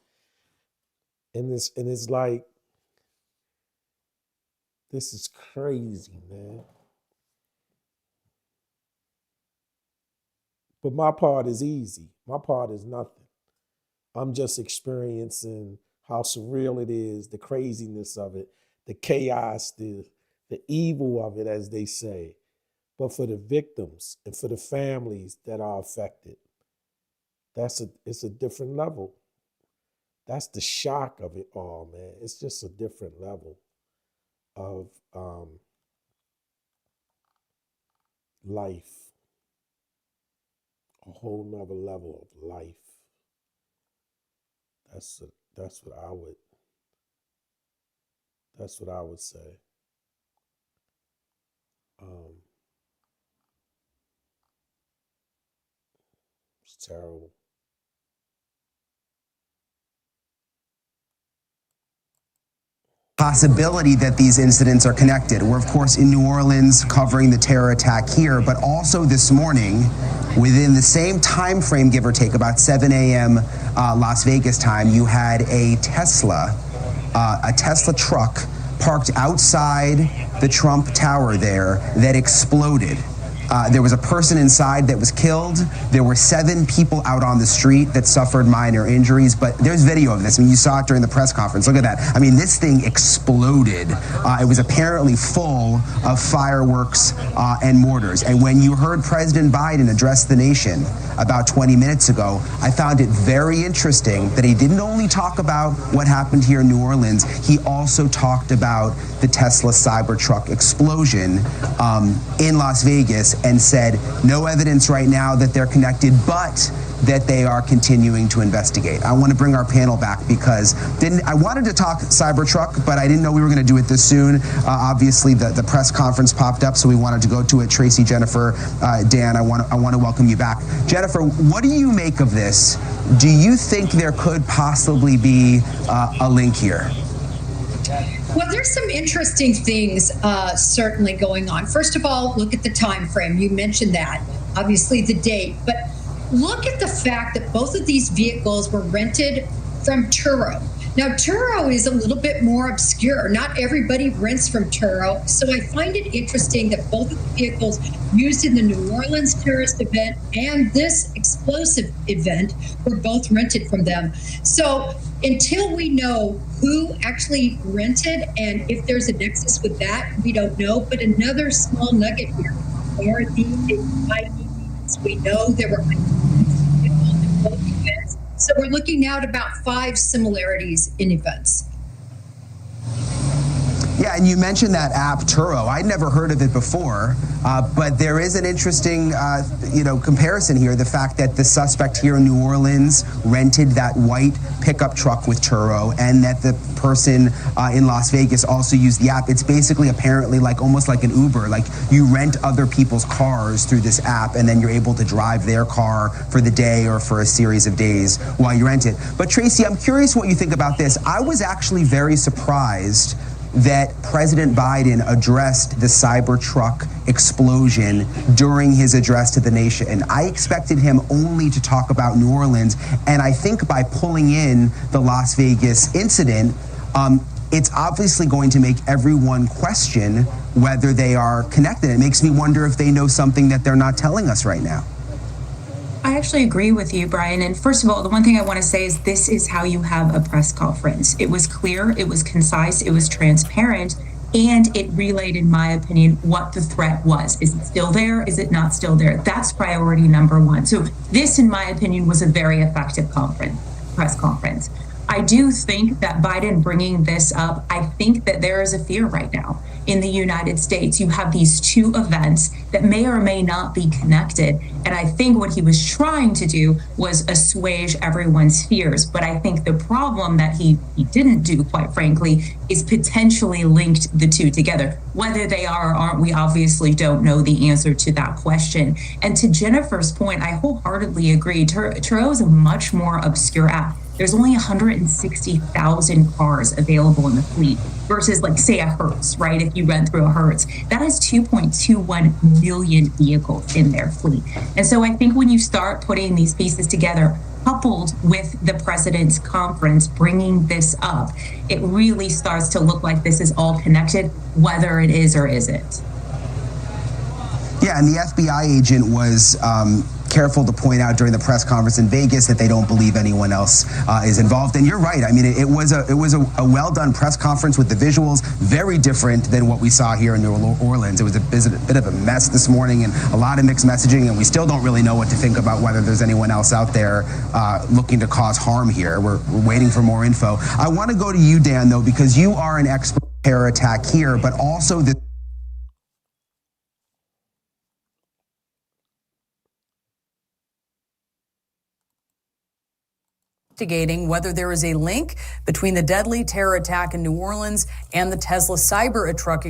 [SPEAKER 20] And it's like, this is crazy, man. But my part is easy. My part is nothing. I'm just experiencing how surreal it is, the craziness of it, the chaos, the evil of it, as they say. But for the victims and for the families that are affected, it's a different level. That's the shock of it all, man. It's just a different level of life. A whole nother level of life. That's what I would say. It's terrible.
[SPEAKER 15] possibility that these incidents are connected. We're, of course, in New Orleans covering the terror attack here, but also this morning, within the same time frame, give or take, about 7 a.m. Las Vegas time, you had a Tesla truck parked outside the Trump Tower there that exploded. There was a person inside that was killed. There were 7 people out on the street that suffered minor injuries, but there's video of this. I mean, you saw it during the press conference. Look at that. I mean, this thing exploded. It was apparently full of fireworks and mortars. And when you heard President Biden address the nation about 20 minutes ago, I found it very interesting that he didn't only talk about what happened here in New Orleans, he also talked about the Tesla Cybertruck explosion in Las Vegas, and said no evidence right now that they're connected, but that they are continuing to investigate. I want to bring our panel back because I wanted to talk Cybertruck, but I didn't know we were going to do it this soon. Obviously, the press conference popped up, so we wanted to go to it. Tracy, Jennifer, Dan, I want to welcome you back. Jennifer, what do you make of this? Do you think there could possibly be a link here?
[SPEAKER 13] Well, there's some interesting things certainly going on. First of all, look at the time frame. You mentioned that, obviously the date, but look at the fact that both of these vehicles were rented from Turo. Now, Turo is a little bit more obscure. Not everybody rents from Turo, so I find it interesting that both of the vehicles used in the New Orleans terrorist event and this explosive event were both rented from them. So until we know who actually rented and if there's a nexus with that, we don't know. But another small nugget here, are these eyewitnesses? We know there were eyewitnesses involved in both events. So we're looking now at about 5 similarities in events.
[SPEAKER 15] Yeah, and you mentioned that app Turo. I'd never heard of it before, but there is an interesting, comparison here. The fact that the suspect here in New Orleans rented that white pickup truck with Turo, and that the person in Las Vegas also used the app. It's basically apparently almost like an Uber. Like you rent other people's cars through this app, and then you're able to drive their car for the day or for a series of days while you rent it. But Tracy, I'm curious what you think about this. I was actually very surprised that President Biden addressed the Cybertruck explosion during his address to the nation. And I expected him only to talk about New Orleans. And I think by pulling in the Las Vegas incident, it's obviously going to make everyone question whether they are connected. It makes me wonder if they know something that they're not telling us right now.
[SPEAKER 17] I actually agree with you, Brian. And first of all, the one thing I want to say is this is how you have a press conference. It was clear, it was concise, it was transparent, and it relayed, in my opinion, what the threat was. Is it still there? Is it not still there? That's priority number 1. So this, in my opinion, was a very effective press conference. I do think that Biden bringing this up, I think that there is a fear right now in the United States. You have these 2 events that may or may not be connected. And I think what he was trying to do was assuage everyone's fears. But I think the problem that he didn't do, quite frankly, is potentially linked the 2 together. Whether they are or aren't, we obviously don't know the answer to that question. And to Jennifer's point, I wholeheartedly agree. Turo is a much more obscure app. There's only 160,000 cars available in the fleet versus, say, a Hertz, right? If you rent through a Hertz, that has 2.21 million vehicles in their fleet. And so I think when you start putting these pieces together, coupled with the president's conference bringing this up, it really starts to look like this is all connected, whether it is or isn't.
[SPEAKER 15] Yeah, and the FBI agent was careful to point out during the press conference in Vegas that they don't believe anyone else is involved. And you're right. I mean, it was a well-done press conference with the visuals, very different than what we saw here in New Orleans. It was a bit of a mess this morning and a lot of mixed messaging, and we still don't really know what to think about whether there's anyone else out there looking to cause harm here. We're waiting for more info. I want to go to you, Dan, though, because you are an expert terror attack here, but also the
[SPEAKER 21] investigating whether there is a link between the deadly terror attack in New Orleans and the Tesla Cybertruck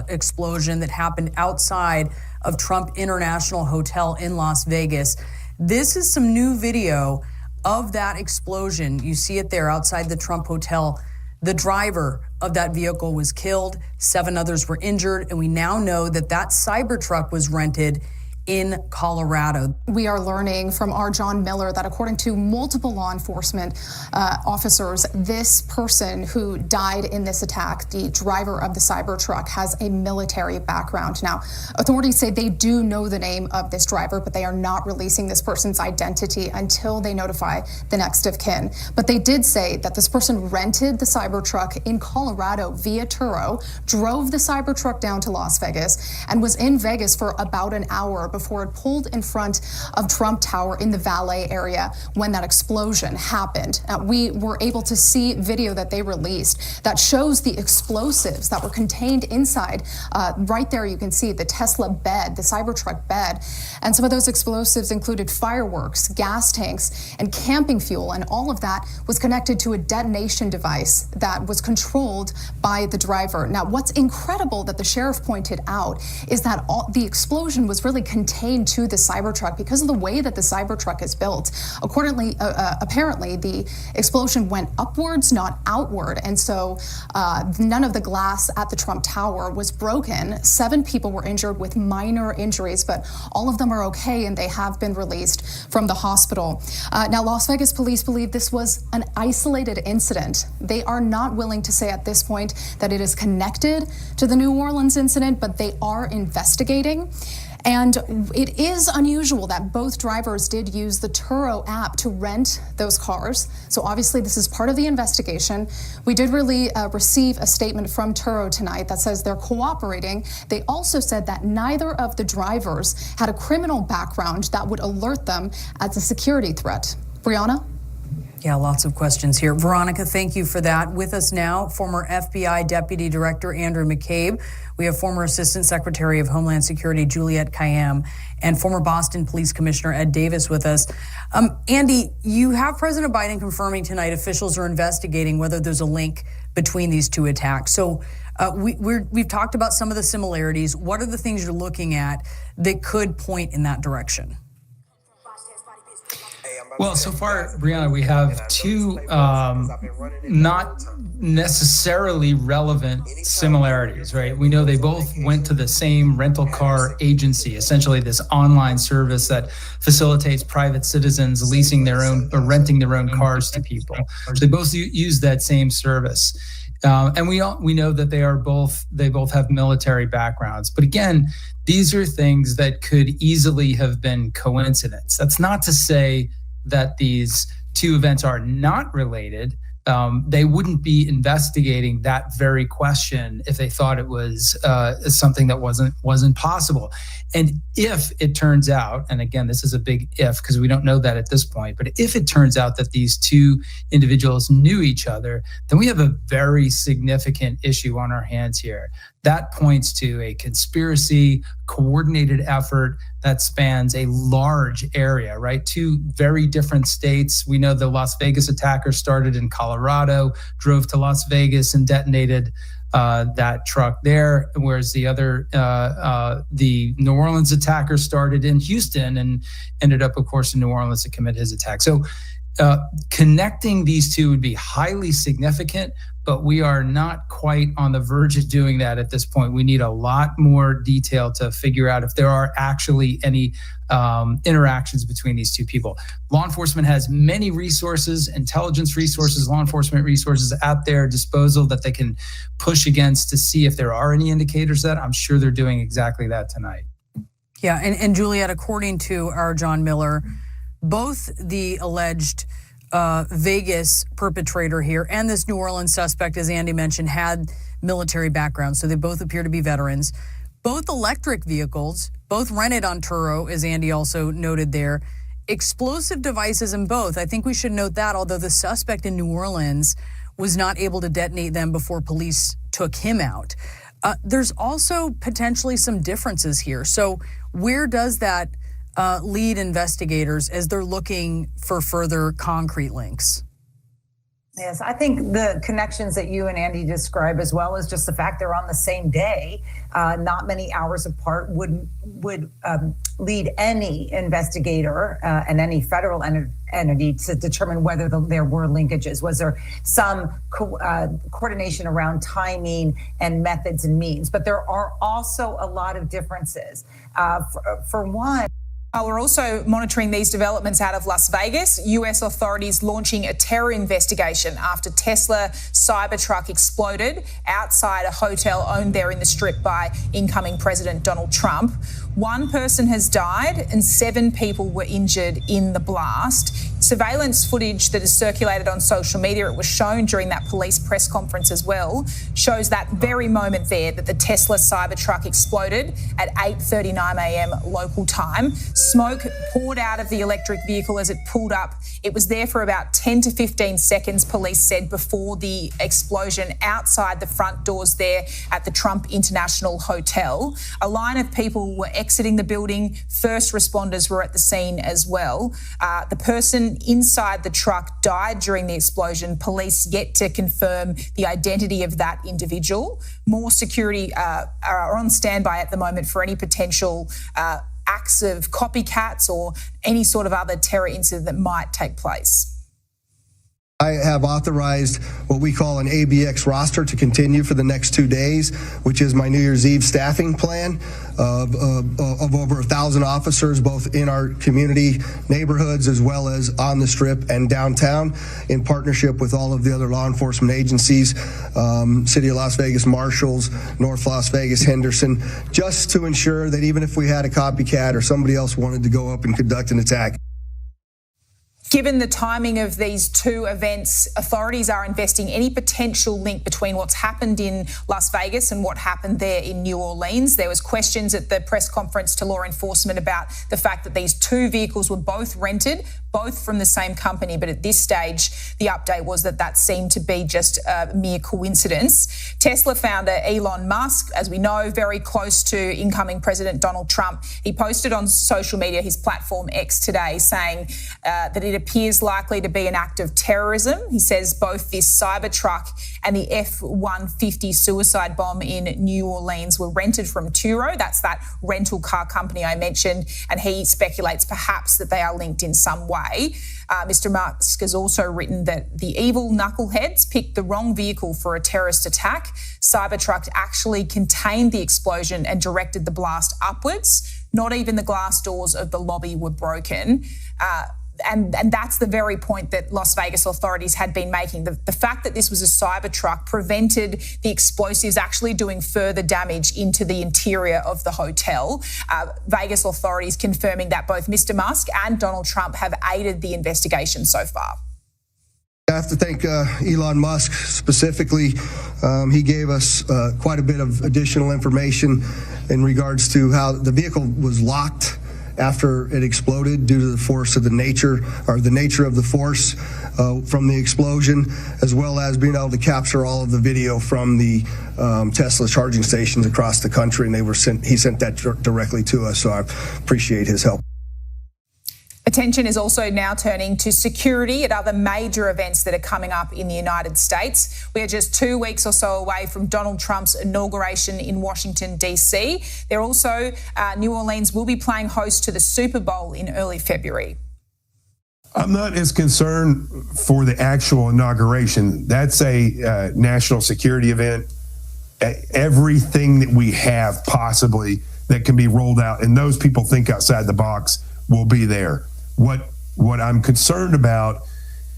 [SPEAKER 21] explosion that happened outside of Trump International Hotel in Las Vegas. This is some new video of that explosion. You see it there outside the Trump Hotel. The driver of that vehicle was killed, 7 others were injured, and we now know that that Cybertruck was rented in Colorado.
[SPEAKER 1] We are learning from our John Miller that according to multiple law enforcement officers, this person who died in this attack, the driver of the Cybertruck, has a military background. Now, authorities say they do know the name of this driver, but they are not releasing this person's identity until they notify the next of kin. But they did say that this person rented the Cybertruck in Colorado via Turo, drove the Cybertruck down to Las Vegas, and was in Vegas for about an hour before it pulled in front of Trump Tower in the valet area when that explosion happened. We were able to see video that they released that shows the explosives that were contained inside. Right there you can see the Tesla bed, the Cybertruck bed. And some of those explosives included fireworks, gas tanks, and camping fuel. And all of that was connected to a detonation device that was controlled by the driver. Now, what's incredible that the sheriff pointed out is that the explosion was really contained to the Cybertruck because of the way that the Cybertruck is built. Accordingly, apparently, the explosion went upwards, not outward, and so none of the glass at the Trump Tower was broken. 7 people were injured with minor injuries, but all of them are okay, and they have been released from the hospital. Now, Las Vegas police believe this was an isolated incident. They are not willing to say at this point that it is connected to the New Orleans incident, but they are investigating. And it is unusual that both drivers did use the Turo app to rent those cars. So obviously this is part of the investigation. We did really receive a statement from Turo tonight that says they're cooperating. They also said that neither of the drivers had a criminal background that would alert them as a security threat. Brianna?
[SPEAKER 21] Yeah, lots of questions here. Veronica, thank you for that. With us now, former FBI Deputy Director Andrew McCabe. We have former Assistant Secretary of Homeland Security Juliette Kayyem and former Boston Police Commissioner Ed Davis with us. Andy, you have President Biden confirming tonight officials are investigating whether there's a link between these 2 attacks. So we've talked about some of the similarities. What are the things you're looking at that could point in that direction?
[SPEAKER 7] Well, so far, Brianna, we have 2 not necessarily relevant similarities, right? We know they both went to the same rental car agency, essentially this online service that facilitates private citizens leasing their own or renting their own cars to people. They both use that same service. And we know that they both have military backgrounds. But again, these are things that could easily have been coincidence. That's not to say that these 2 events are not related. They wouldn't be investigating that very question if they thought it was something that wasn't possible. And if it turns out, and again, this is a big if because we don't know that at this point, but if it turns out that these 2 individuals knew each other, then we have a very significant issue on our hands here. That points to a conspiracy, coordinated effort that spans a large area, right? 2 very different states. We know the Las Vegas attacker started in Colorado, drove to Las Vegas and detonated that truck there, whereas the other, the New Orleans attacker started in Houston and ended up, of course, in New Orleans to commit his attack. So connecting these 2 would be highly significant, but we are not quite on the verge of doing that at this point. We need a lot more detail to figure out if there are actually any interactions between these 2 people. Law enforcement has many resources, intelligence resources, law enforcement resources at their disposal that they can push against to see if there are any indicators that. I'm sure they're doing exactly that tonight.
[SPEAKER 21] Yeah, and Juliette, according to our John Miller, both the alleged Vegas perpetrator here and this New Orleans suspect, as Andy mentioned, had military backgrounds, so they both appear to be veterans. Both electric vehicles, both rented on Turo, as Andy also noted there. Explosive devices in both. I think we should note that, although the suspect in New Orleans was not able to detonate them before police took him out. There's also potentially some differences here. So where does that lead investigators as they're looking for further concrete links?
[SPEAKER 4] Yes, I think the connections that you and Andy describe, as well as just the fact they're on the same day, not many hours apart, would lead any investigator and any federal entity to determine whether there were linkages. Was there some coordination around timing and methods and means? But there are also a lot of differences. For one,
[SPEAKER 5] we're also monitoring these developments out of Las Vegas. US authorities launching a terror investigation after Tesla Cybertruck exploded outside a hotel owned there in the Strip by incoming President Donald Trump. One person has died and 7 people were injured in the blast. Surveillance footage that is circulated on social media, it was shown during that police press conference as well, shows that very moment there that the Tesla Cybertruck exploded at 8:39 a.m. local time. Smoke poured out of the electric vehicle as it pulled up. It was there for about 10 to 15 seconds, police said, before the explosion outside the front doors there at the Trump International Hotel. A line of people were exiting the building. First responders were at the scene as well. The person inside the truck died during the explosion. Police yet to confirm the identity of that individual. More security are on standby at the moment for any potential acts of copycats or any sort of other terror incident that might take place.
[SPEAKER 22] I have authorized what we call an ABX roster to continue for the next 2 days, which is my New Year's Eve staffing plan of over 1,000 officers, both in our community neighborhoods as well as on the Strip and downtown, in partnership with all of the other law enforcement agencies, City of Las Vegas Marshals, North Las Vegas, Henderson, just to ensure that even if we had a copycat or somebody else wanted to go up and conduct an attack.
[SPEAKER 5] Given the timing of these 2 events, authorities are investigating any potential link between what's happened in Las Vegas and what happened there in New Orleans. There was questions at the press conference to law enforcement about the fact that these 2 vehicles were both rented, both from the same company. But at this stage, the update was that seemed to be just a mere coincidence. Tesla founder Elon Musk, as we know, very close to incoming President Donald Trump, he posted on social media, his platform X today, saying that it appears likely to be an act of terrorism. He says both this Cybertruck and the F-150 suicide bomb in New Orleans were rented from Turo. That's that rental car company I mentioned. And he speculates perhaps that they are linked in some way. Mr. Musk has also written that the evil knuckleheads picked the wrong vehicle for a terrorist attack. Cybertruck actually contained the explosion and directed the blast upwards. Not even the glass doors of the lobby were broken. And that's the very point that Las Vegas authorities had been making. The fact that this was a Cybertruck prevented the explosives actually doing further damage into the interior of the hotel. Vegas authorities confirming that both Mr. Musk and Donald Trump have aided the investigation so far.
[SPEAKER 22] I have to thank Elon Musk specifically. He gave us quite a bit of additional information in regards to how the vehicle was locked after it exploded due to the force of the nature of the force from the explosion, as well as being able to capture all of the video from the Tesla charging stations across the country. And he sent that directly to us, so I appreciate his help.
[SPEAKER 5] Attention is also now turning to security at other major events that are coming up in the United States. We are just 2 weeks or so away from Donald Trump's inauguration in Washington, D.C. There also, New Orleans will be playing host to the Super Bowl in early February.
[SPEAKER 23] I'm not as concerned for the actual inauguration. That's a national security event. Everything that we have possibly that can be rolled out, and those people think outside the box, will be there. What I'm concerned about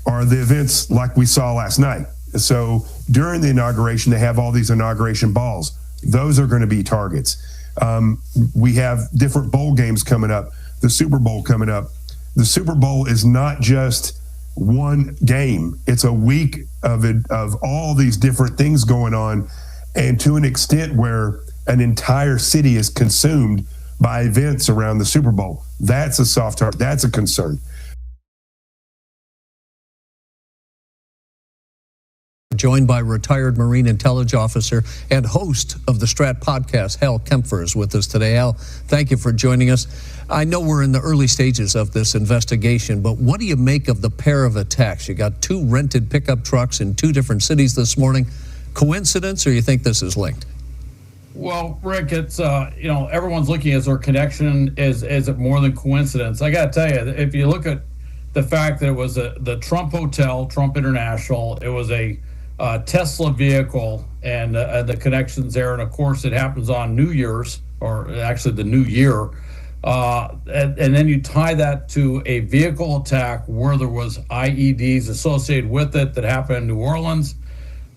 [SPEAKER 23] are the events like we saw last night. So during the inauguration, they have all these inauguration balls. Those are going to be targets. We have different bowl games coming up, the Super Bowl coming up. The Super Bowl is not just one game. It's a week of all these different things going on, and to an extent where an entire city is consumed by events around the Super Bowl. That's a soft target. That's a concern.
[SPEAKER 8] joined by retired Marine Intelligence Officer and host of the Strat podcast, Hal Kempfer, is with us today. Hal, thank you for joining us. I know we're in the early stages of this investigation, but what do you make of the pair of attacks? You got two rented pickup trucks in two different cities this morning. Coincidence, or you think this is linked?
[SPEAKER 10] Well, Rick, it's, everyone's looking at their connection. Is it more than coincidence? I got to tell you, if you look at the fact that it was the Trump Hotel, Trump International, it was a Tesla vehicle, and the connections there. And of course, it happens on New Year's, or actually the new year. And then you tie that to a vehicle attack where there was IEDs associated with it that happened in New Orleans.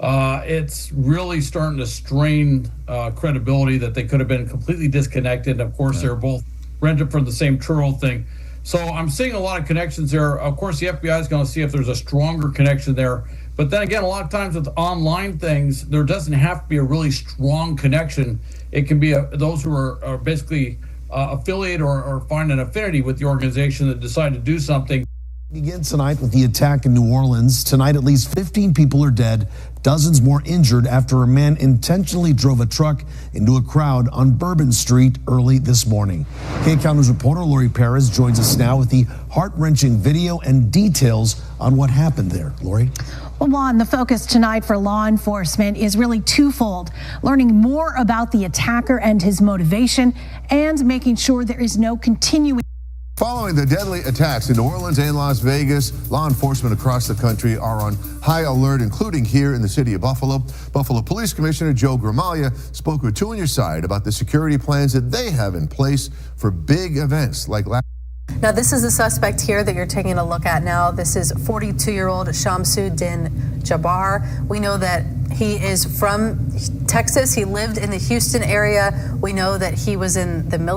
[SPEAKER 10] It's really starting to strain credibility that they could have been completely disconnected. Of course, they're both rented from the same churro thing. So I'm seeing a lot of connections there. Of course, the FBI is going to see if there's a stronger connection there. But then again, a lot of times with online things, there doesn't have to be a really strong connection. It can be those who are basically affiliated or find an affinity with the organization that decide to do something.
[SPEAKER 12] Begins tonight with the attack in New Orleans. Tonight, at least 15 people are dead, dozens more injured after a man intentionally drove a truck into a crowd on Bourbon Street early this morning. K-Counter's reporter Lori Perez joins us now with the heart-wrenching video and details on what happened there. Lori?
[SPEAKER 14] Well, Juan, the focus tonight for law enforcement is really twofold: learning more about the attacker and his motivation, and making sure there is no continuing.
[SPEAKER 24] Following the deadly attacks in New Orleans and Las Vegas, law enforcement across the country are on high alert, including here in the city of Buffalo. Buffalo Police Commissioner Joe Gramaglia spoke with Two on Your Side about the security plans that they have in place for big events like last.
[SPEAKER 26] Now, this is the suspect here that you're taking a look at now. This is 42-year-old Shamsuddin Jabbar. We know that he is from Texas. He lived in the Houston area. We know that he was in the military.